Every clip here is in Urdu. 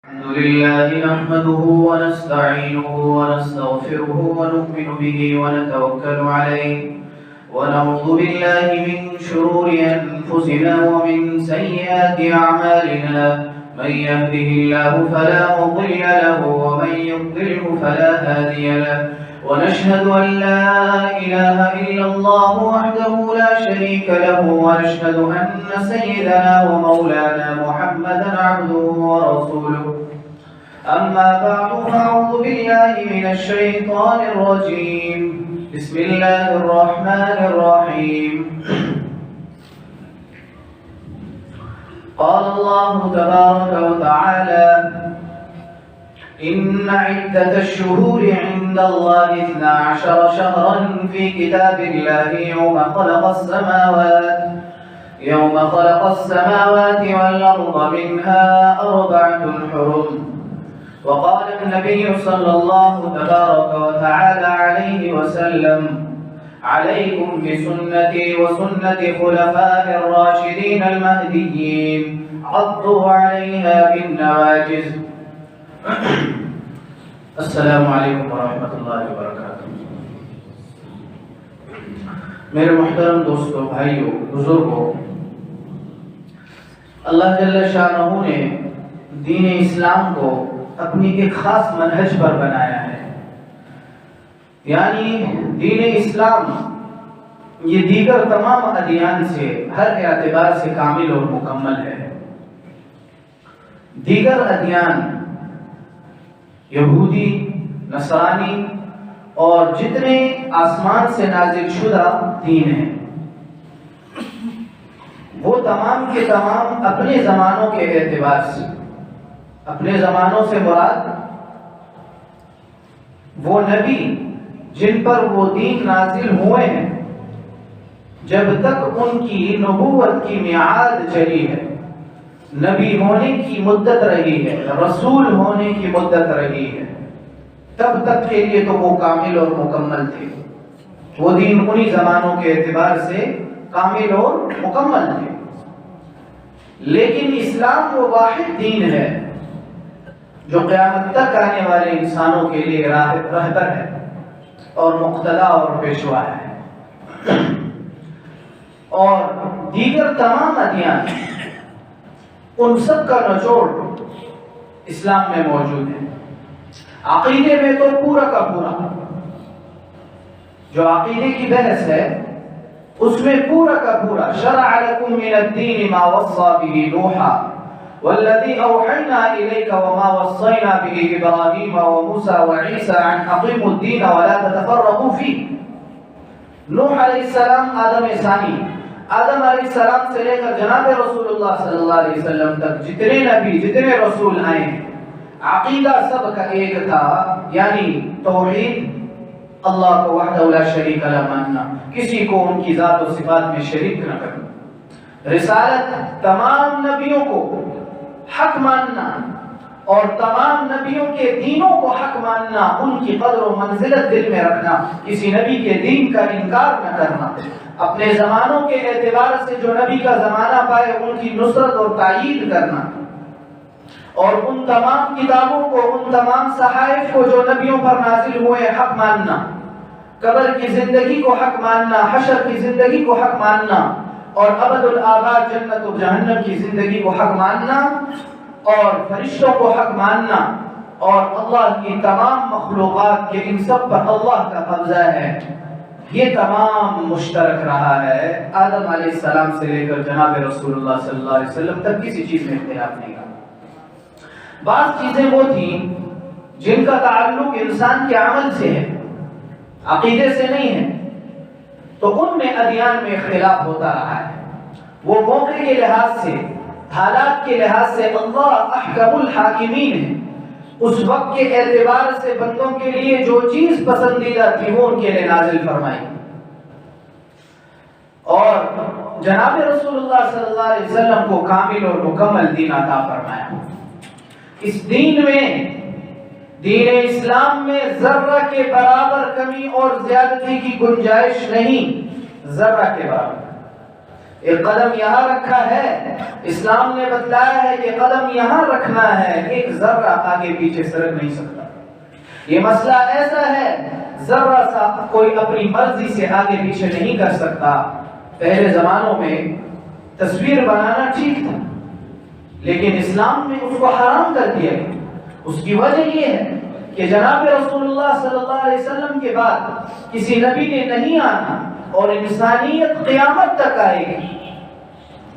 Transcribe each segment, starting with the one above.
الحمد لله نحمده ونستعينه ونستغفره ونؤمن به ونتوكل عليه ونعوذ بالله من شرور أنفسنا ومن سيئات أعمالنا من يهده الله فلا مضل له ومن يضلله فلا هادي له ونشهد أن لا إله إلا الله وحده لا شريك له ونشهد أن سيدنا ومولانا محمدا عبده ورسوله أما بعد فأعوذ بالله من الشيطان الرجيم بسم الله الرحمن الرحيم قال الله تبارك وتعالى إن عدة الشهور عند الله 12 شهرا في كتاب الله يوم خلق السماوات والأرض منها 4 حرم وقال النبي صلى الله تبارك وتعالى عليه وسلم عليكم بسنتي وسنة خلفاء الراشدين المهديين عضوا عليها بالنواجذ السلام علیکم ورحمۃ اللہ وبرکاتہ۔ میرے محترم دوستوں، بھائیوں، بزرگوں، اللہ جل شانہ نے دین اسلام کو اپنی ایک خاص منہج پر بنایا ہے، یعنی دین اسلام یہ دیگر تمام ادیان سے ہر اعتبار سے کامل اور مکمل ہے۔ دیگر ادیان یہودی، نصرانی اور جتنے آسمان سے نازل شدہ دین ہیں، وہ تمام کے تمام اپنے زمانوں کے اعتبار سے، اپنے زمانوں سے مراد وہ نبی جن پر وہ دین نازل ہوئے ہیں، جب تک ان کی نبوت کی میعاد چلی ہے، نبی ہونے کی مدت رہی ہے، رسول ہونے کی مدت رہی ہے، تب تک کے لیے تو وہ کامل اور مکمل تھے۔ وہ دین انہی زمانوں کے اعتبار سے کامل اور مکمل تھے، لیکن اسلام وہ واحد دین ہے جو قیامت تک آنے والے انسانوں کے لیے رہبر ہے اور مقتدا اور پیشوا ہے، اور دیگر تمام ادیان ان سب کا نچوڑ اسلام میں موجود ہے۔ عقیدے میں تو پورا کا پورا جو عقیدے کی بحث ہے، اس میں پورا کا پورا شرع لکم من الدین ما وصى به نوحا والذی اوحینا الیک وما وصینا به ابراہیم وموسى وعیسى ان اقیموا الدین ولا تتفرقوا فیہ۔ نوح علیہ السلام، آدم ثانی، آدم علیہ السلام سے لے کر جناب رسول اللہ صلی اللہ علیہ وسلم تک جتنے نبی، جتنے رسول آئے ہیں، عقیدہ سب کا ایک تھا، یعنی توحید، اللہ کو وحدہ لا شریک لہ ماننا، کسی کو ان کی ذات و صفات میں شریک نہ کرنا، رسالت، تمام نبیوں کو حق ماننا اور تمام نبیوں کے دینوں کو حق ماننا، ان کی قدر و منزلت دل میں رکھنا، کسی نبی کے دین کا انکار نہ کرنا، اپنے زمانوں کے اعتبار سے جو نبی کا زمانہ پائے ان کی نصرت اور تائید کرنا، اور ان تمام کتابوں کو، ان تمام صحائف کو جو نبیوں پر نازل ہوئے حق ماننا، قبر کی زندگی کو حق ماننا، حشر کی زندگی کو حق ماننا، اور ابد الآباد جنت و جہنم کی زندگی کو حق ماننا، اور فرشتوں کو حق ماننا، اور اللہ کی تمام مخلوقات کے ان سب پر اللہ کا قبضہ ہے، یہ تمام مشترک رہا ہے آدم علیہ السلام سے لے کر جناب رسول اللہ صلی اللہ علیہ وسلم تک، کسی چیز میں اختلاف نہیں رہا۔ بعض چیزیں وہ تھیں جن کا تعلق انسان کے عمل سے ہے، عقیدے سے نہیں ہے، تو ان میں ادیان میں اختلاف ہوتا رہا ہے۔ وہ موقع کے لحاظ سے، حالات کے لحاظ سے اللہ احکم الحاکمین ہے، اس وقت کے اعتبار سے بندوں کے لیے جو چیز پسندیدہ تھی وہ ان کے لیے نازل فرمائی، اور جناب رسول اللہ صلی اللہ علیہ وسلم کو کامل اور مکمل دین عطا فرمایا۔ اس دین میں، دین اسلام میں ذرہ کے برابر کمی اور زیادتی کی گنجائش نہیں، ذرہ کے برابر۔ ایک قدم یہاں رکھا ہے، اسلام نے بتلایا ہے کہ قدم یہاں رکھنا ہے، ایک ذرہ آگے پیچھے سرک نہیں سکتا۔ یہ مسئلہ ایسا ہے ذرہ سا کوئی اپنی مرضی سے آگے پیچھے نہیں کر سکتا۔ پہلے زمانوں میں تصویر بنانا ٹھیک تھا، لیکن اسلام نے اس کو حرام کر دیا۔ اس کی وجہ یہ ہے کہ جناب رسول اللہ صلی اللہ علیہ وسلم کے بعد کسی نبی نے نہیں آنا، اور انسانیت قیامت تک آئے گی،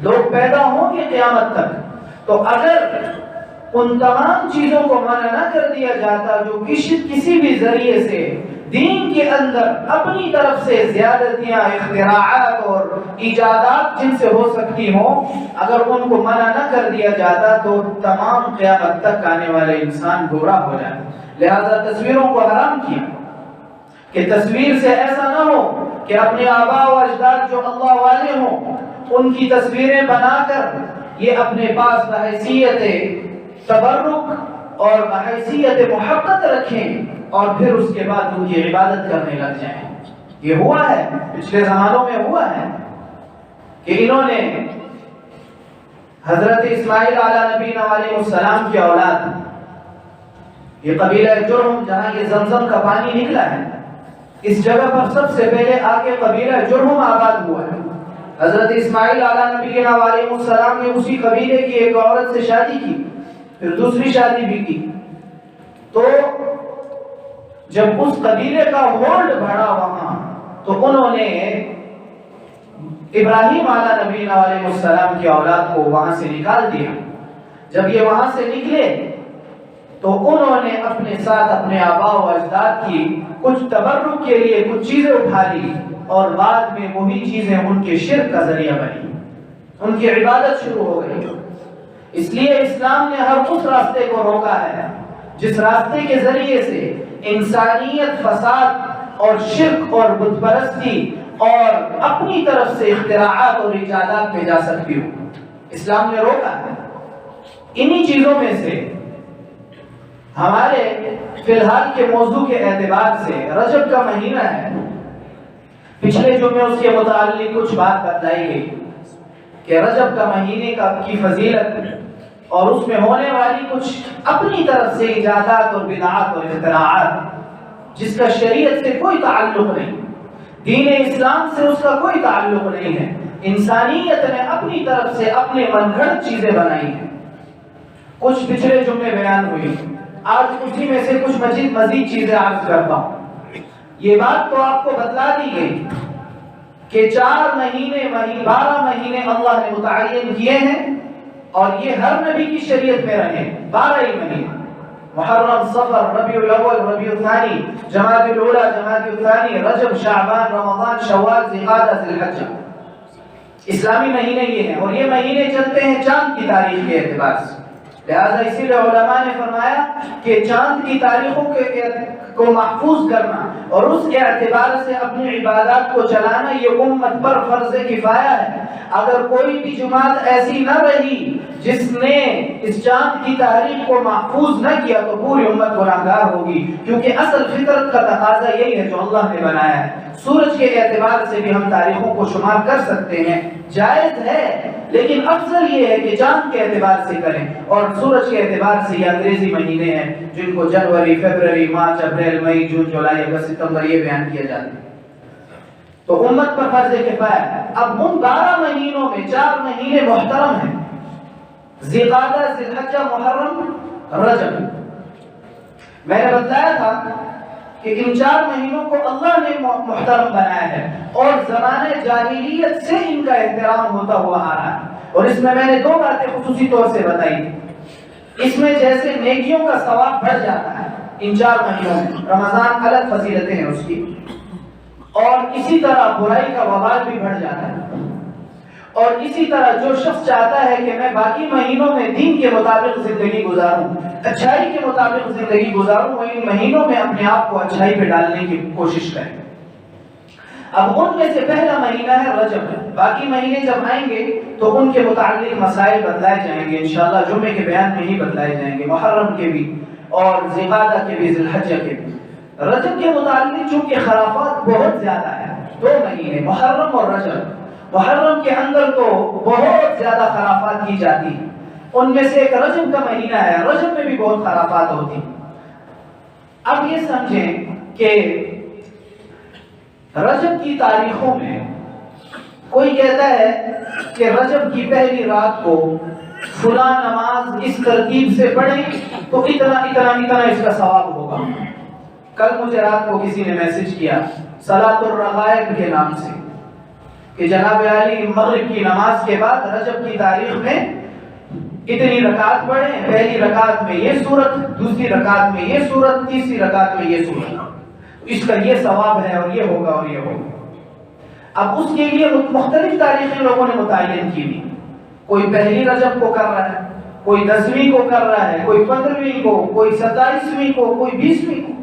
لوگ پیدا ہوں گے قیامت تک۔ تو اگر ان تمام چیزوں کو منع نہ کر دیا جاتا جو کسی بھی ذریعے سے دین کے اندر اپنی طرف سے زیادتیاں، اختراعات اور ایجادات جن سے ہو سکتی ہوں، اگر ان کو منع نہ کر دیا جاتا تو تمام قیامت تک آنے والے انسان گمراہ ہو جاتے۔ لہذا تصویروں کو حرام کیا کہ تصویر سے ایسا نہ ہو کہ اپنے آباء و اجداد جو اللہ والے ہوں ان کی تصویریں بنا کر یہ اپنے پاس بحیثیت تبرک اور بحیثیت محبت رکھیں اور پھر اس کے بعد ان کی عبادت کرنے لگ جائیں۔ یہ ہوا ہے، پچھلے زمانوں میں ہوا ہے کہ انہوں نے حضرت اسماعیل علیہ نبینا علیہ السلام کی اولاد، یہ قبیلہ جرہم جہاں یہ زمزم کا پانی نکلا ہے، اس جگہ پر سب سے پہلے آگے قبیلہ جرہم آباد ہوا ہے۔ حضرت اسماعیل علیہ نبینا علیہ السلام نے اسی قبیلے کی ایک عورت سے شادی کی، پھر دوسری شادی بھی کی۔ تو جب اس قبیلے کا ہولڈ بڑھا وہاں تو انہوں نے ابراہیم علیہ نبینا علیہ السلام کی اولاد کو وہاں سے نکال دیا۔ جب یہ وہاں سے نکلے تو انہوں نے اپنے ساتھ اپنے آباء و اجداد کی کچھ تبرک کے لیے کچھ چیزیں اٹھا لی، اور بعد میں وہی چیزیں ان کے شرک کا ذریعہ بنی، ان کی عبادت شروع ہو گئی۔ اس لیے اسلام نے ہر اس راستے کو روکا ہے جس راستے کے ذریعے سے انسانیت فساد اور شرک اور بت پرستی اور اپنی طرف سے اختراعات اور ایجادات میں جا سکتی ہو، اسلام نے روکا ہے۔ انہی چیزوں میں سے ہمارے فی الحال کے موضوع کے اعتبار سے رجب کا مہینہ ہے، پچھلے جمعے اس کے متعلق کچھ بات بتلائی گئی کہ رجب کا مہینے کی فضیلت اور اس میں ہونے والی کچھ اپنی طرف سے ایجادات اور بدعات اور اختراعات جس کا شریعت سے کوئی تعلق نہیں، دین اسلام سے اس کا کوئی تعلق نہیں ہے، انسانیت نے اپنی طرف سے اپنے من گھڑت چیزیں بنائی ہیں۔ کچھ پچھلے جمعے بیان ہوئی، آج اسی میں سے کچھ مزید چیزیں عرض کرتا ہوں۔ یہ بات تو آپ کو بتلا دی گئی کہ 4 مہینے 12 مہینے اللہ نے متعین کیے ہیں، اور یہ ہر نبی کی شریعت میں رہے 12 ہی مہینے، محرم، صفر، ربیع الاول، ربیع الثانی، جمادی الاولی، جمادی الثانی، رجب، شعبان، رمضان، شوال، ذی القعدہ، ذی الحجہ، اسلامی مہینے یہ ہیں، اور یہ مہینے چلتے ہیں چاند کی تاریخ کے اعتبار سے۔ لہذا اسی لیے علماء نے فرمایا کہ چاند کی تاریخوں کو محفوظ کرنا اور اس کے اعتبار سے اپنی عبادات کو چلانا یہ امت پر فرض کفایہ ہے۔ اگر کوئی بھی جماعت ایسی نہ رہی جس نے اس چاند کی تاریخ کو محفوظ نہ کیا تو پوری امت گناہگار ہوگی، کیونکہ اصل فطرت کا تقاضا یہی ہے جو اللہ نے بنایا ہے۔ سورج کے اعتبار سے بھی ہم تاریخوں کو شمار کر سکتے ہیں، جائز ہے، لیکن افضل یہ ہے کہ چاند کے اعتبار سے کریں، اور سورج کے اعتبار سے یہ انگریزی مہینے ہیں جن کو جنوری، فروری، مارچ، اپریل، مئی، جون، جولائی، اگست، ستمبر یہ بیان کیا جاتا ہے۔ تو امت پر فرض کفایہ ہے۔ اب ان 12 مہینوں میں 4 مہینے محترم ہیں، ذی القعدہ، ذی الحجہ، محرم، رجب۔ میں نے بتایا تھا کہ ان 4 مہینوں کو اللہ نے محترم بنایا ہے، اور زمانے جاہلیت سے ان کا احترام ہوتا ہوا آ رہا ہے، اور اس میں نے 2 باتیں خصوصی طور سے بتائی۔ اس میں جیسے نیکیوں کا ثواب بڑھ جاتا ہے ان 4 مہینوں میں، رمضان الگ فضیلتیں ہیں اس کی، اور اسی طرح برائی کا وبال بھی بڑھ جاتا ہے۔ اور اسی طرح جو شخص چاہتا ہے کہ میں باقی مہینوں میں دین کے مطابق زندگی گزاروں، اچھائی کے مطابق زندگی گزاروں، وہ ان مہینوں میں اپنے آپ کو اچھائی پہ ڈالنے کی کوشش کرے۔ اب ان میں سے پہلا مہینہ ہے رجب، باقی مہینے جب آئیں گے تو ان کے متعلق مسائل بتلائے جائیں گے، انشاءاللہ جمعے کے بیان میں ہی بتلائے جائیں گے، محرم کے بھی اور ذی القعدہ کے بھی، ذی الحجہ کے بھی۔ رجب کے متعلق چونکہ خرافات بہت زیادہ ہیں، 2 مہینے محرم اور رجب۔ محرم کے اندر تو بہت زیادہ خرافات کی جاتی ہیں، ان میں سے ایک رجب کا مہینہ ہے، رجب میں بھی بہت خرافات ہوتی ہیں۔ اب یہ سمجھیں کہ رجب کی تاریخوں میں کوئی کہتا ہے کہ رجب کی پہلی رات کو فلاں نماز اس ترتیب سے پڑھیں تو اتنا اتنا اتنا اس کا ثواب ہوگا۔ کل مجھے رات کو کسی نے میسج کیا صلاۃ الرغائب کے نام سے کہ جناب علی مغرب کی نماز کے بعد رجب کی تاریخ میں اتنی رکعت پڑھیں، پہلی رکعت میں یہ سورت، دوسری رکعت میں یہ سورت، تیسری رکعت میں یہ سورت، اس کا یہ ثواب ہے اور یہ ہوگا اور یہ ہوگا۔ اب اس کے لیے مختلف تاریخیں لوگوں نے متعین کی ہوئی، کوئی پہلی رجب کو کر رہا ہے، کوئی 10ویں کو کر رہا ہے، کوئی 15ویں کو، کوئی 27ویں کو، کوئی 20ویں کو۔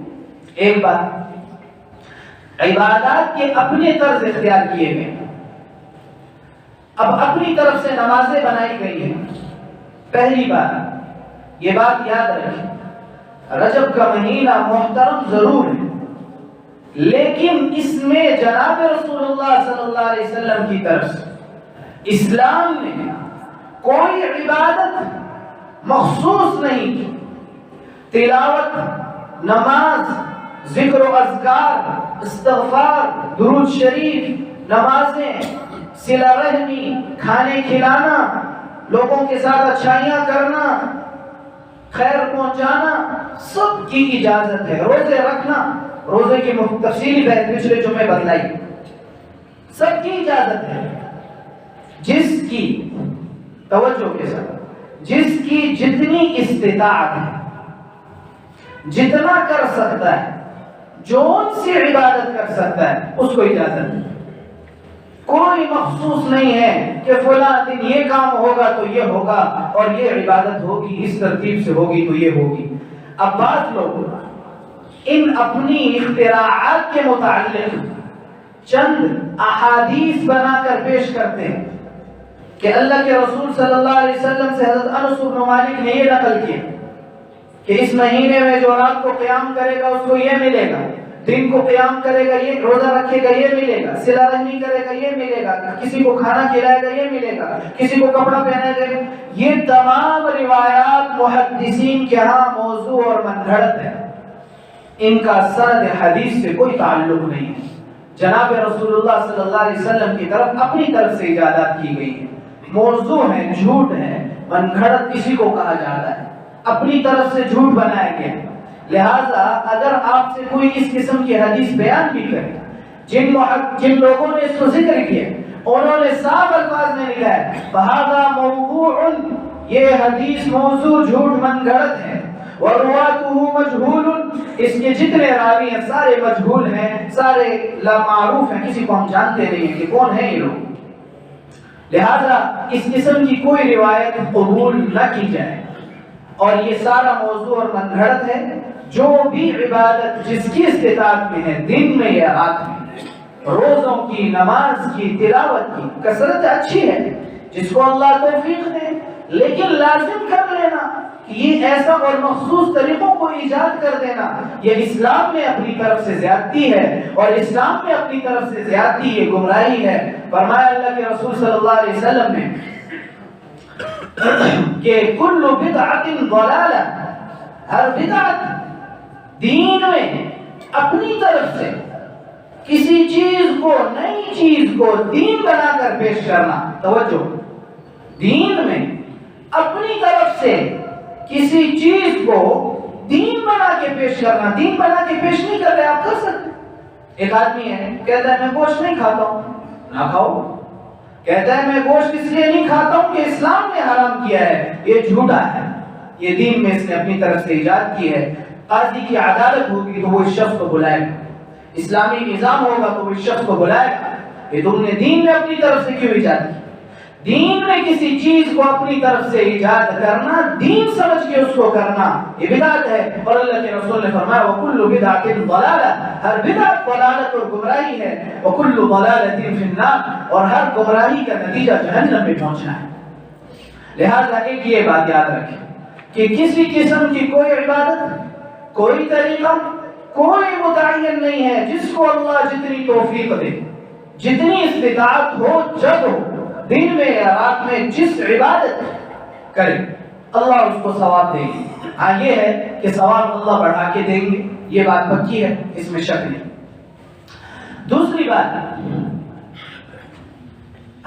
ایک بات، عبادات کے اپنے طرز اختیار کیے گئے، اب اپنی طرف سے نمازیں بنائی گئی ہیں۔ پہلی بات یہ بات یاد رکھیں، رجب کا مہینہ محترم ضرور ہے، لیکن اس میں جناب رسول اللہ صلی اللہ علیہ وسلم کی طرف سے اسلام نے کوئی عبادت مخصوص نہیں کی۔ تلاوت، نماز، ذکر و اذکار، استغفار، درود شریف، نمازیں، صلہ رحمی، کھانے کھلانا، لوگوں کے ساتھ اچھائیاں کرنا، خیر پہنچانا، سب کی اجازت ہے۔ روزے رکھنا، روزے کی تفصیلی بحث پچھلے جمعے بتلائی، سب کی اجازت ہے۔ جس کی توجہ کے ساتھ، جس کی جتنی استطاعت ہے، جتنا کر سکتا ہے، جون سی عبادت کر سکتا ہے، اس کو اجازت ہے۔ کوئی مخصوص نہیں ہے کہ فلاں دن یہ کام ہوگا تو یہ ہوگا اور یہ عبادت ہوگی اس ترتیب سے ہوگی تو یہ ہوگی۔ اب بعض لوگ ان اپنی اختراعات کے متعلق چند احادیث بنا کر پیش کرتے ہیں کہ اللہ کے رسول صلی اللہ علیہ وسلم سے حضرت انس بن مالک نے یہ نقل کیا کہ اس مہینے میں جو رات کو قیام کرے گا اس کو یہ ملے گا، دن کو قیام کرے گا یہ، روزہ رکھے گا یہ ملے گا، صلہ رحمی کرے گا یہ ملے گا، کسی کو کھانا کھلائے گا یہ ملے گا، کسی کو کپڑا پہنائے گا۔ یہ تمام روایات محدثین کے ہاں موضوع اور من گھڑت ہے، ان کا سند حدیث سے کوئی تعلق نہیں ہے۔ جناب رسول اللہ صلی اللہ علیہ وسلم کی طرف اپنی طرف سے ایجادات کی گئی ہے، موضوع ہے، جھوٹ ہے، من گھڑت کسی کو کہا جاتا ہے، اپنی طرف سے جھوٹ بنایا گیا۔ لہذا اگر آپ سے کوئی اس قسم کی حدیث بیان بھی کرے، جن لوگوں نے اس کو ذکر کیا انہوں نے صاف الفاظ میں لکھا ہے فہذا موضوع، یہ حدیث موضوع، جھوٹ، من گھڑت ہے، وَرُوَاتُهُ مَجْهُولٌ، اس کے جتنے راوی ہیں سارے مجہول ہیں، سارے لا معروف ہیں، کسی کو ہم جانتے نہیں ہیں کہ کون ہیں یہ لوگ۔ لہذا اس قسم کی کوئی روایت قبول نہ کی جائے، اور یہ سارا موضوع اور من گھڑت ہے۔ جو بھی عبادت جس کی استطاعت میں ہے، دن میں یا رات میں، روزوں کی، نماز کی، تلاوت کی کثرت اچھی ہے، جس کو اللہ توفیق دے، لیکن لازم کر لینا کہ یہ ایسا اور مخصوص طریقوں کو ایجاد کر دینا، یہ اسلام میں اپنی طرف سے زیادتی ہے، اور اسلام میں اپنی طرف سے زیادتی یہ گمراہی ہے۔ فرمایا اللہ کے رسول صلی اللہ علیہ وسلم نے کہ کل بدعت ضلالہ، ہر بدعت دین میں اپنی طرف سے کسی چیز کو، نئی چیز کو دین بنا کر پیش کرنا، توجہ، دین میں اپنی طرف سے کسی چیز کو دین بنا کے پیش کرنا، دین بنا کے پیش نہیں کر رہے، آپ کر سکتے۔ ایک آدمی ہے کہتا ہے میں گوشت نہیں کھاتا ہوں، نہ کھاؤ، کہتا ہے میں گوشت اس لیے نہیں کھاتا ہوں کہ اسلام نے حرام کیا ہے، یہ جھوٹا ہے، یہ دین میں اس نے اپنی طرف سے ایجاد کی ہے۔ قاضی کی عدالت ہوگی تو وہ اس شخص کو بلائے گا، اسلامی نظام ہوگا تو وہ اس شخص کو بلائے گا کہ تم نے دین میں اپنی طرف سے کیوں ایجاد کی۔ دین میں کسی چیز کو اپنی طرف سے ایجاد کرنا، دین سمجھ کے اس کو کرنا، یہ بدعت ہے۔ اور اللہ کے رسول نے فرمایا وَكُلُّ بِدْعَةٍ ضَلَالَةٍ، ہر بدعت ضلالت اور گمراہی ہے، وَكُلُّ ضَلَالَةٍ فِي النَّارِ، اور ہر گمراہی کا نتیجہ جہنم میں پہنچنا ہے۔ لہذا ایک یہ بات یاد رکھیں کہ کسی قسم کی کوئی عبادت، کوئی طریقہ، کوئی متعین نہیں ہے، جس کو اللہ جتنی توفیق دے، جتنی استطاعت ہو، جب ہو، دن میں یا رات میں، جس عبادت کرے اللہ اس کو ثواب دے گی۔ ہاں یہ ہے کہ ثواب اللہ بڑھا کے دیں گے، یہ بات پکی ہے، اس میں شک نہیں۔ دوسری بات،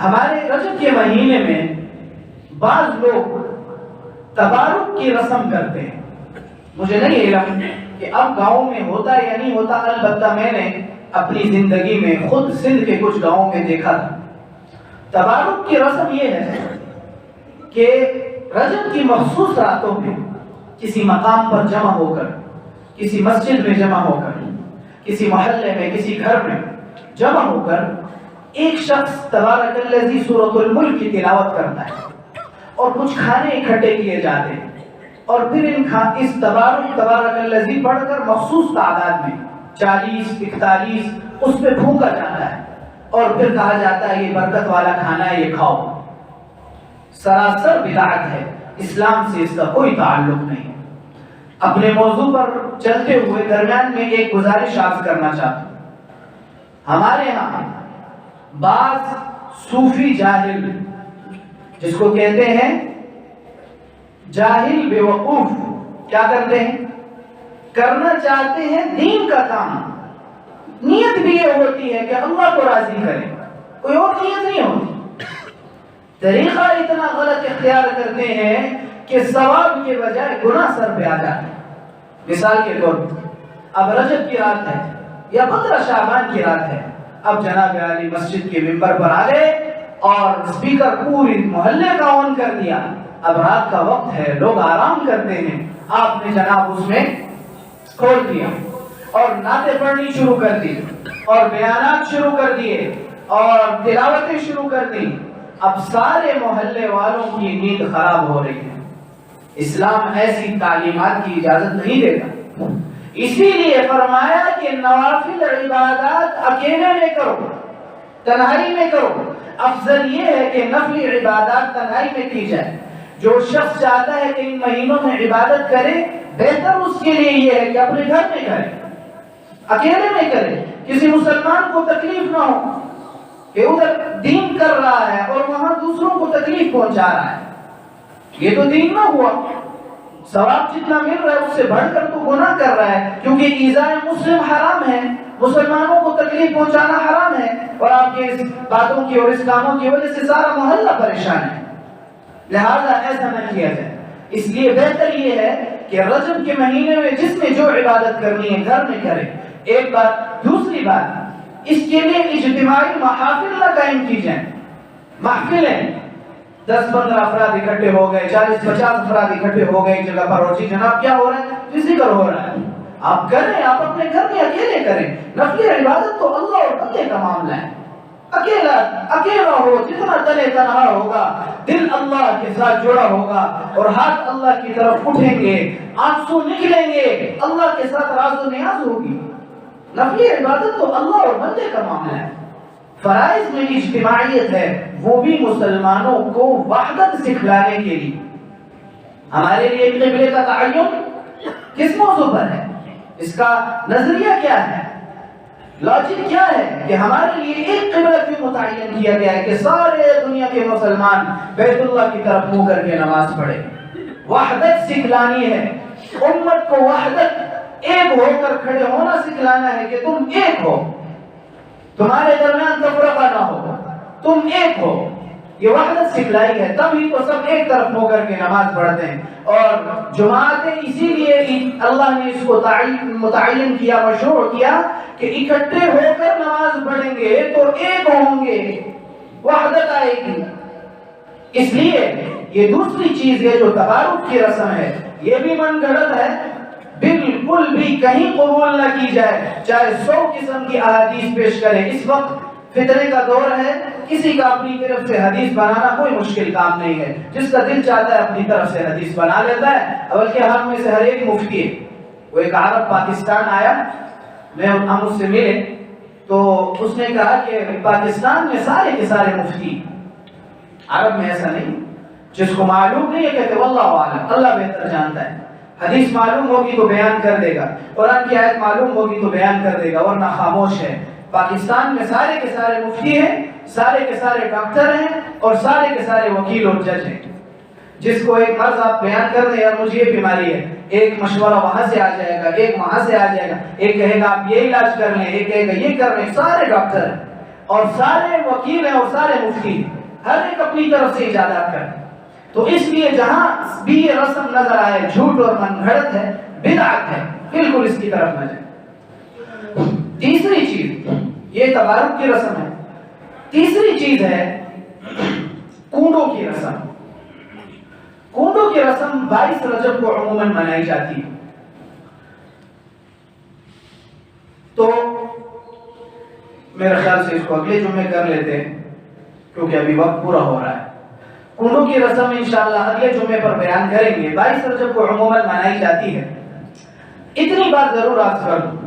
ہمارے رجب کے مہینے میں بعض لوگ تبارک کی رسم کرتے ہیں۔ مجھے نہیں علم کہ اب گاؤں میں ہوتا یا نہیں ہوتا، البتہ میں نے اپنی زندگی میں خود سندھ کے کچھ گاؤں میں دیکھا تھا۔ تبارک کی رسم یہ ہے کہ رجب کی مخصوص راتوں میں کسی مقام پر جمع ہو کر، کسی مسجد میں جمع ہو کر، کسی محلے میں، کسی گھر میں جمع ہو کر ایک شخص تبارک الذی سورۃ الملک کی تلاوت کرتا ہے اور کچھ کھانے اکٹھے کیے جاتے ہیں، اور پھر اس تبارک الذی پڑھ کر مخصوص تعداد میں 40 41 اس پہ پھونکا جاتا ہے، اور پھر کہا جاتا ہے یہ برکت والا کھانا ہے، یہ کھاؤ۔ سراسر بدعت ہے، اسلام سے اس کا کوئی تعلق نہیں۔ اپنے موضوع پر چلتے ہوئے درمیان میں ایک گزارش عرض کرنا چاہتا ہوں۔ ہمارے ہاں بعض صوفی جاہل، جس کو کہتے ہیں جاہل بے وقوف، کیا کرتے ہیں؟ کرنا چاہتے ہیں دین کا کام، نیت بھی یہ ہوتی ہے کہ اللہ کو راضی کرے، کوئی اور نیت نہیں ہوتی، طریقہ اتنا غلط اختیار کرتے ہیں کہ ثواب کے بجائے گناہ سر پہ آ جاتے ہیں۔ مثال کے طور پر اب رجب کی رات ہے یا 15 شعبان کی رات ہے، اب جناب علی مسجد کے ممبر پر آ گئے اور اسپیکر پوری محلے کا آن کر دیا۔ اب رات کا وقت ہے، لوگ آرام کرتے ہیں، آپ نے جناب اس میں کھول دیا اور نعتیں پڑھنی شروع کر دی اور بیانات شروع کر دیے اور تلاوتیں شروع کر دی۔ اب سارے محلے والوں کی نیند خراب ہو رہی ہے۔ اسلام ایسی تعلیمات کی اجازت نہیں دیتا، اسی لیے فرمایا کہ نوافل عبادات اکیلے میں کرو، تنہائی میں کرو۔ افضل یہ ہے کہ نفلی عبادات تنہائی میں کی جائے۔ جو شخص چاہتا ہے کہ ان مہینوں میں عبادت کرے، بہتر اس کے لیے یہ ہے کہ اپنے گھر میں کرے، اکیلے میں کرے، کسی مسلمان کو تکلیف نہ ہو کہ ادھر دین کر رہا ہے اور وہاں دوسروں کو تکلیف پہنچا رہا ہے۔ یہ تو دین نہ ہوا، ثواب جتنا مل رہا ہے اس سے بڑھ کر تو گناہ کر رہا ہے، کیونکہ ایذاء مسلم حرام ہے، مسلمانوں کو تکلیف پہنچانا حرام ہے، اور آپ کے اس باتوں کی اور اس کاموں کی وجہ سے سارا محلہ پریشان ہے۔ لہذا ایسا نہ کیا جائے۔ اس لیے بہتر یہ ہے کہ رجب کے مہینے میں جس میں جو عبادت کرنی ہے گھر میں کرے، ایک بات۔ دوسری بات، اس کے لیے اجتماعی محافل نہ قائم کی جائیں۔ محفلیں 10-15 افراد اکٹھے ہو گئے، 40-50 افراد اکٹھے ہو گئے ایک جگہ پر، اور جی جناب کیا ہو رہا ہے؟ ذکر ہو رہا ہے۔ آپ کریں، آپ اپنے گھر میں اکیلے کریں۔ نفلی عبادت تو اللہ اور بندے کا معاملہ ہے، اکیلا ہو، جتنا تنے تنہا ہوگا، دل اللہ کے ساتھ جڑا ہوگا اور ہاتھ اللہ کی طرف اٹھیں گے، آنسو نکلیں گے، اللہ کے ساتھ راز و نیاز ہوگی۔ نفلی عبادت تو اللہ اور بندے کا معاملہ ہے۔ فرائض میں اجتماعیت ہے، وہ بھی مسلمانوں کو وحدت سکھلانے کے لیے۔ ہمارے لیے قبلے کا تعین کس موضوع پر ہے؟ اس کا نظریہ کیا ہے؟ لاجک کیا ہے کہ ہمارے لیے ایک قبلہ کیوں متعین کیا گیا ہے کہ سارے دنیا کے مسلمان بیت اللہ کی طرف منہ کر کے نماز پڑھے؟ وحدت سکھلانی ہے، امت کو وحدت، ایک ہو کر کھڑے ہونا سکھلانا ہے کہ تم ایک ہو، تمہارے درمیان تفرقہ نہ ہو، تم ایک ہو۔ یہ وحدت سکھلائی ہے، تب ہی تو سب ایک طرف ہو کر کے نماز پڑھتے ہیں۔ اور جماعتیں اسی لیے اللہ نے اس کو متعین کیا، مشروع کیا کہ اکٹھے ہو کر نماز پڑھیں گے تو ایک ہوں گے، وحدت آئے گی۔ اس لیے یہ دوسری چیز ہے جو تبارک کی رسم ہے، یہ بھی من گھڑت ہے، بالکل بھی کہیں قبول نہ کی جائے، چاہے 100 قسم کی احادیث پیش کرے۔ اس وقت فتنے کا دور ہے، کسی کا اپنی طرف سے حدیث بنانا کوئی مشکل کام نہیں ہے، جس کا دل چاہتا ہے اپنی طرف سے حدیث بنا لیتا ہے، بلکہ ہم میں سے ہر ایک مفتی ہے۔ وہ ایک عرب پاکستان آیا، ہم اس سے ملے تو اس نے کہا کہ پاکستان میں سارے کے سارے مفتی، عرب میں ایسا نہیں، جس کو معلوم نہیں ہے کہتے واللہ اعلم، اللہ بہتر جانتا ہے، حدیث معلوم ہوگی تو بیان کر دے گا، قرآن کی آیت معلوم ہوگی تو بیان کر دے گا، ورنہ خاموش ہے۔ پاکستان میں سارے کے سارے مفتی ہیں، سارے کے سارے ڈاکٹر ہیں اور سارے کے سارے وکیل اور جج ہیں. جس کو ایک مرض آپ بیان کر دیں یار مجھے یہ بیماری ہے، ایک مشورہ وہاں سے آ جائے گا، ایک وہاں سے آ جائے گا، ایک کہے گا آپ یہ علاج کر لیں، ایک کہے گا یہ کر لیں. سارے ڈاکٹر ہیں اور سارے وکیل ہیں اور سارے مفتی ہیں، ہر ایک اپنی طرف سے ایجادات کرتے ہیں. تو اس لیے جہاں بھی یہ رسم نظر آئے جھوٹ اور من گھڑت ہے، بدعت ہے، بالکل اس کی طرف نہ جائیں. تیسری چیز یہ تبارک کی رسم ہے. تیسری چیز ہے کونڈوں کی رسم. کونڈوں کی رسم 22 رجب کو عموماً منائی جاتی ہے. تو میرے خیال سے اس کو اگلے جمعے کر لیتے ہیں کیونکہ ابھی وقت پورا ہو رہا ہے. کونڈوں کی رسم انشاءاللہ اگلے جمعے پر بیان کریں گے. 22 رجب کو عموماً منائی جاتی ہے. اتنی بات ضرور عرض کر دوں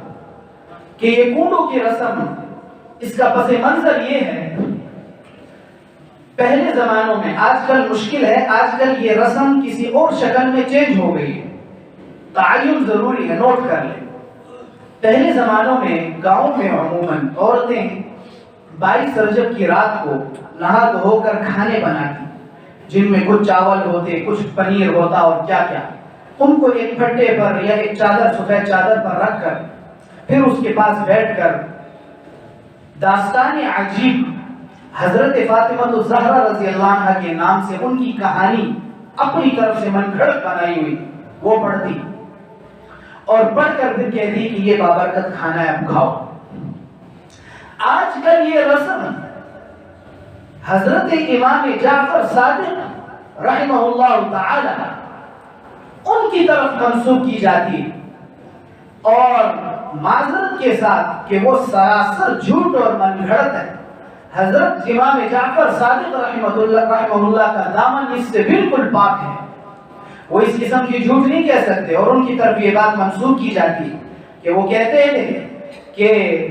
کہ یہ کونڈوں کی رسم اس کا پس منظر یہ ہے، پہلے زمانوں میں، آج کل مشکل ہے، آج کل یہ رسم کسی اور شکل میں چینج ہو گئی ہے. تعین ضروری ہے، نوٹ کر لیں. پہلے زمانوں میں گاؤں میں عموماً عورتیں 22 رجب کی رات کو نہا دھو کر کھانے بناتی، جن میں کچھ چاول ہوتے، کچھ پنیر ہوتا اور کیا کیا. ان کو ایک پھٹے پر یا ایک چادر، سفید چادر پر رکھ کر پھر اس کے پاس بیٹھ کر داستان عجیب حضرت فاطمہ الزہرا رضی اللہ عنہ کے نام سے ان کی کہانی اپنی طرف سے من گھڑت بنائی ہوئی وہ پڑھتی اور پڑھ کر پھر کہتی کہ یہ بابرکت کھانا ہے، اب کھاؤ. آج کل یہ رسم حضرت امام جعفر صادق رحمہ اللہ تعالی ان کی طرف منسوب کی جاتی ہے، اور معذرت کے ساتھ کہ وہ سراسر جھوٹ اور من گھڑت ہے. حضرت امام جعفر صادق رحمہ اللہ کا دامن اس سے بالکل پاک ہے. وہ اس قسم کی جھوٹ نہیں کہہ سکتے، اور ان کی طرف یہ بات منسوب کی جاتی ہے کہ وہ کہتے ہیں کہ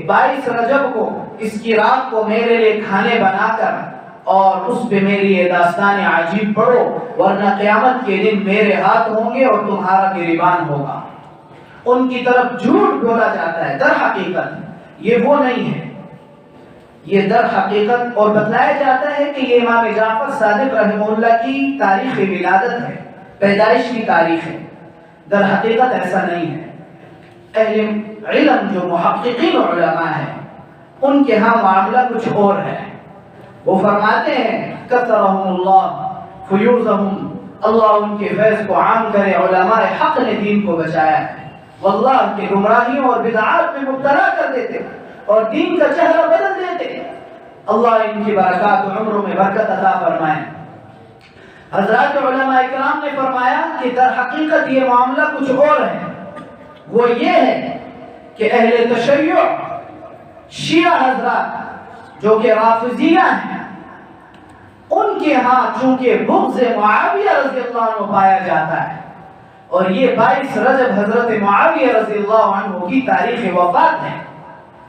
22 رجب کو اس کی رات کو میرے لیے کھانے بنا کر اور اس پہ میری یہ داستان عجیب پڑھو، ورنہ قیامت کے دن میرے ہاتھ ہوں گے اور تمہارا گریبان ہوگا. ان کی طرف جھوٹ بولا جاتا ہے، در حقیقت یہ وہ نہیں ہے. یہ در حقیقت اور بتلایا جاتا ہے کہ یہ امام جعفر صادق رحمہ اللہ کی تاریخ ولادت ہے، پیدائش کی تاریخ ہے. در حقیقت ایسا نہیں ہے. اہل علم جو محققین علماء ہیں ان کے ہاں معاملہ کچھ اور ہے. وہ فرماتے ہیں کثرهم اللہ فیوزهم، اللہ ان کے فیض کو عام کرے. علماء حق نے دین کو بچایا ہے، واللہ کے گمراہیوں اور بدعات میں مبتلا کر دیتے اور دین کا چہرہ بدل دیتے. اللہ ان کی برکات و عمروں میں برکت عطا فرمائے. حضرات علماء اکرام نے فرمایا کہ در حقیقت یہ معاملہ کچھ اور ہے. وہ یہ ہے کہ اہل تشیع شیعہ حضرات جو کہ رافضیہ ہیں، ان کے ہاں چونکہ بغض معاویہ رضی اللہ عنہ پایا جاتا ہے، اور یہ 22 رجب حضرت معاویہ رضی اللہ عنہ کی تاریخ وفات ہے،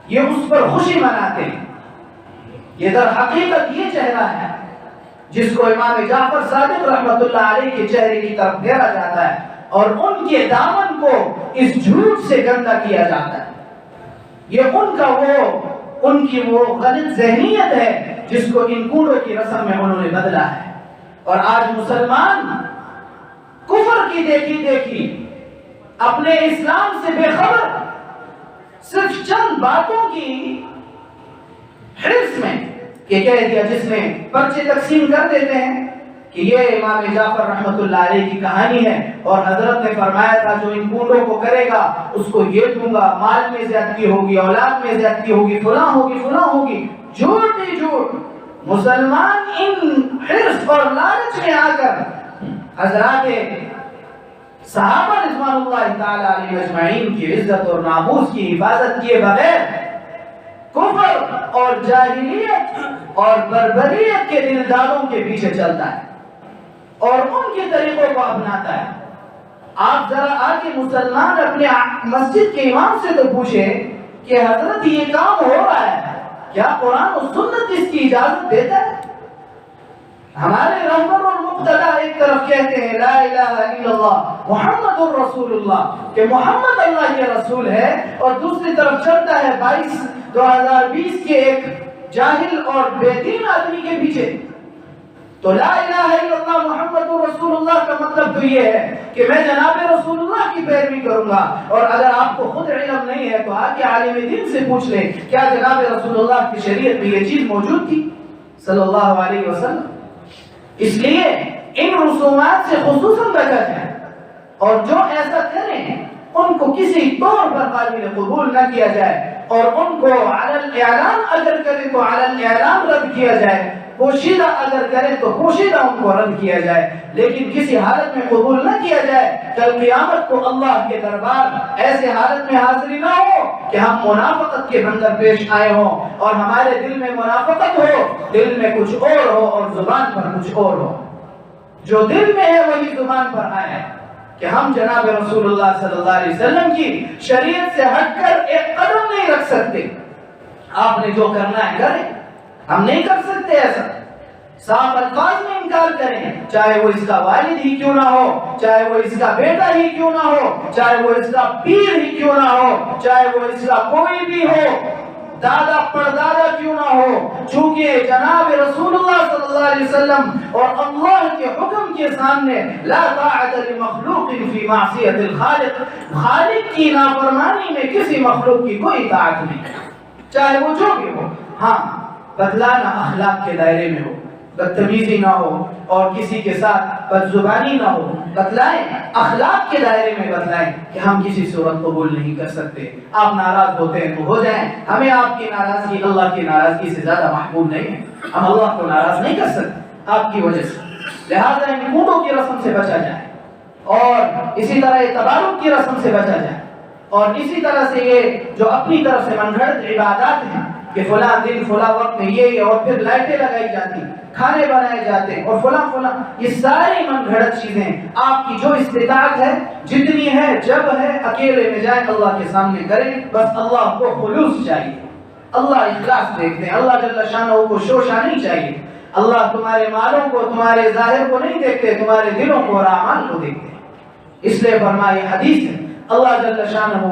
یہ اس پر خوشی مناتے ہیں. یہ در حقیقت یہ چہرہ ہے جس کو امام جعفر صادق رحمۃ اللہ علیہ کے چہرے کی طرف پھیرا جاتا ہے، اور ان کے دامن کو اس جھوٹ سے گندا کیا جاتا ہے. یہ ان کی وہ غلط ذہنیت ہے جس کو ان کونڈوں کی رسم میں انہوں نے بدلا ہے. اور آج مسلمان کفر کی دیکھی اپنے اسلام سے بے خبر، صرف چند باتوں کی حرص میں کہ کہہ دیا، جس میں پرچے تقسیم کر دیتے ہیں کہ یہ امام جعفر رحمۃ اللہ علیہ کی کہانی ہے اور حضرت نے فرمایا تھا جو ان کونڈوں کو کرے گا اس کو یہ دوں گا، مال میں زیادتی ہوگی، اولاد میں زیادتی ہوگی، فلاں ہوگی. جھوٹ ہی جھوٹ. مسلمان ان حرص اور لالچ میں آ کر حضرات صحابہ رضوان اللہ تعالی علیہ اجمعین کی عزت اور ناموس کی حفاظت کیے بغیر کفر اور جاہلیت اور بربریت کے دلداروں کے پیچھے چلتا ہے اور ان کے طریقوں کو اپناتا ہے. آپ ذرا آگے مسلمان اپنے مسجد کے امام سے تو پوچھیں کہ حضرت یہ کام ہو رہا ہے، کیا قرآن و سنت اس کی اجازت دیتا ہے؟ ہمارے رہبر اور مقتدا ایک طرف کہتے ہیں لا الہ الا اللہ محمد الرسول اللہ کہ محمد اللہ کے رسول ہے، اور دوسری طرف چلتا ہے 2020 کے ایک جاہل اور بے دین آدمی کے پیچھے. تو لا الہ الا اللہ محمد رسول اللہ کا مطلب تو یہ ہے کہ میں جناب رسول اللہ کی پیروی کروں گا. اور اگر آپ کو خود علم نہیں ہے تو آ کے عالم دین سے پوچھ لیں کیا جناب رسول اللہ کی شریعت میں یہ چیز موجود تھی صلی اللہ علیہ وسلم. اس لیے ان رسومات سے خصوصاً بچا جائے، اور جو ایسا کریں ان کو کسی طور پر قابل قبول نہ کیا جائے، اور ان کو علی الاعلان اگر کریں تو علی الاعلان رد کیا جائے، پوشیدہ اگر کریں تو پوشیدہ ان کو رد کیا جائے، لیکن کسی حالت میں قبول نہ کیا جائے. کل قیامت کو اللہ کے دربار ایسے حالت میں حاضری نہ ہو کہ ہم منافقت کے بندر پیش آئے ہوں اور ہمارے دل میں منافقت ہو، دل میں کچھ اور ہو اور زبان پر کچھ اور ہو. جو دل میں ہے وہی زبان پر آئے کہ ہم جناب رسول اللہ صلی اللہ علیہ وسلم کی شریعت سے ہٹ کر ایک قدم نہیں رکھ سکتے. آپ نے جو کرنا ہے کریں، ہم نہیں کر سکتے ایسا. صاف الفاظ میں انکار کریں، چاہے وہ اس کا والد ہی کیوں نہ ہو، چاہے وہ اس کا بیٹا ہی کیوں نہ ہو، چاہے وہ اس کا پیر ہی کیوں نہ ہو، چاہے وہ اس کا کوئی بھی ہو، دادا پردادا کیوں نہ ہو. چونکہ جناب رسول اللہ صلی اللہ علیہ وسلم اور اللہ کے حکم کے سامنے لا طاعت لمخلوق فی معصیت الخالق، خالق کی نافرمانی میں کسی مخلوق کی کوئی طاعت نہیں، چاہے وہ جو بھی ہو. ہاں بدلانا اخلاق کے دائرے میں ہو، بدتمیزی نہ ہو اور کسی کے ساتھ بدزبانی نہ ہو. بتلائیں اخلاق کے دائرے میں بتلائیں کہ ہم کسی صورت قبول نہیں کر سکتے. آپ ناراض ہوتے ہیں تو ہو جائیں، ہمیں آپ کی ناراضگی اللہ کی ناراضگی سے زیادہ محبوب نہیں ہے. ہم اللہ کو ناراض نہیں کر سکتے آپ کی وجہ سے. لہذا ان کوڑوں کی رسم سے بچا جائے، اور اسی طرح تبارک کی رسم سے بچا جائے، اور اسی طرح سے یہ جو اپنی طرف سے من گھڑت عبادات ہیں کہ فلاں دن فلاں وقت میں یہ اور پھر لائٹیں لگائی جاتی، کھانے بنائے جاتے اور فلاں یہ ساری من گھڑت چیزیں آپ کی جو استطاعت ہے جتنی ہے جب ہے اکیلے میں جائیں اللہ کے سامنے کریں. بس اللہ کو خلوص چاہیے، اللہ اخلاص دیکھتے ہیں. اللہ جل شانہ کو شوشہ نہیں چاہیے. اللہ تمہارے مالوں کو تمہارے ظاہر کو نہیں دیکھتے، تمہارے دلوں کو اور اعمال کو دیکھتے ہیں. اس لیے فرمایا حدیث ہے اللہ جل شانہ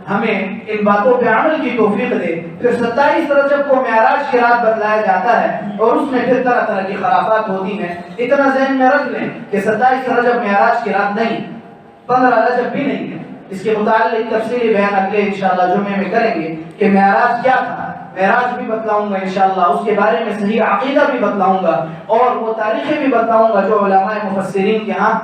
ہمیں ان باتوں پہ عمل کی توفیق دے. پھر 27 رجب کو معراج کی رات بتلایا جاتا ہے اور اس میں پھر طرح طرح کی خرافات ہوتی ہیں. اتنا ذہن میں رکھ لیں کہ 27 رجب معراج کی رات نہیں، 15 رجب بھی نہیں ہے. اس کے متعلق تفصیلی بیان اگلے انشاءاللہ جمعے میں کریں گے کہ معراج کیا تھا. معراج بھی بتلاؤں گا انشاءاللہ، اس کے بارے میں صحیح عقیدہ بھی بتلاؤں گا اور وہ تاریخیں بھی بتلاؤں گا جو علماء مفسرین کے ہاں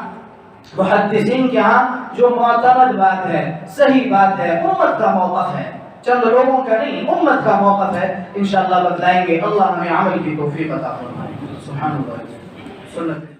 محدثین کے ہاں جو معتمد بات ہے، صحیح بات ہے، امت کا موقف ہے، چند لوگوں کا نہیں، امت کا موقف ہے. انشاءاللہ بتلائیں گے. اللہ ہمیں عمل کی توفیق عطا فرمائے. سبحان اللہ.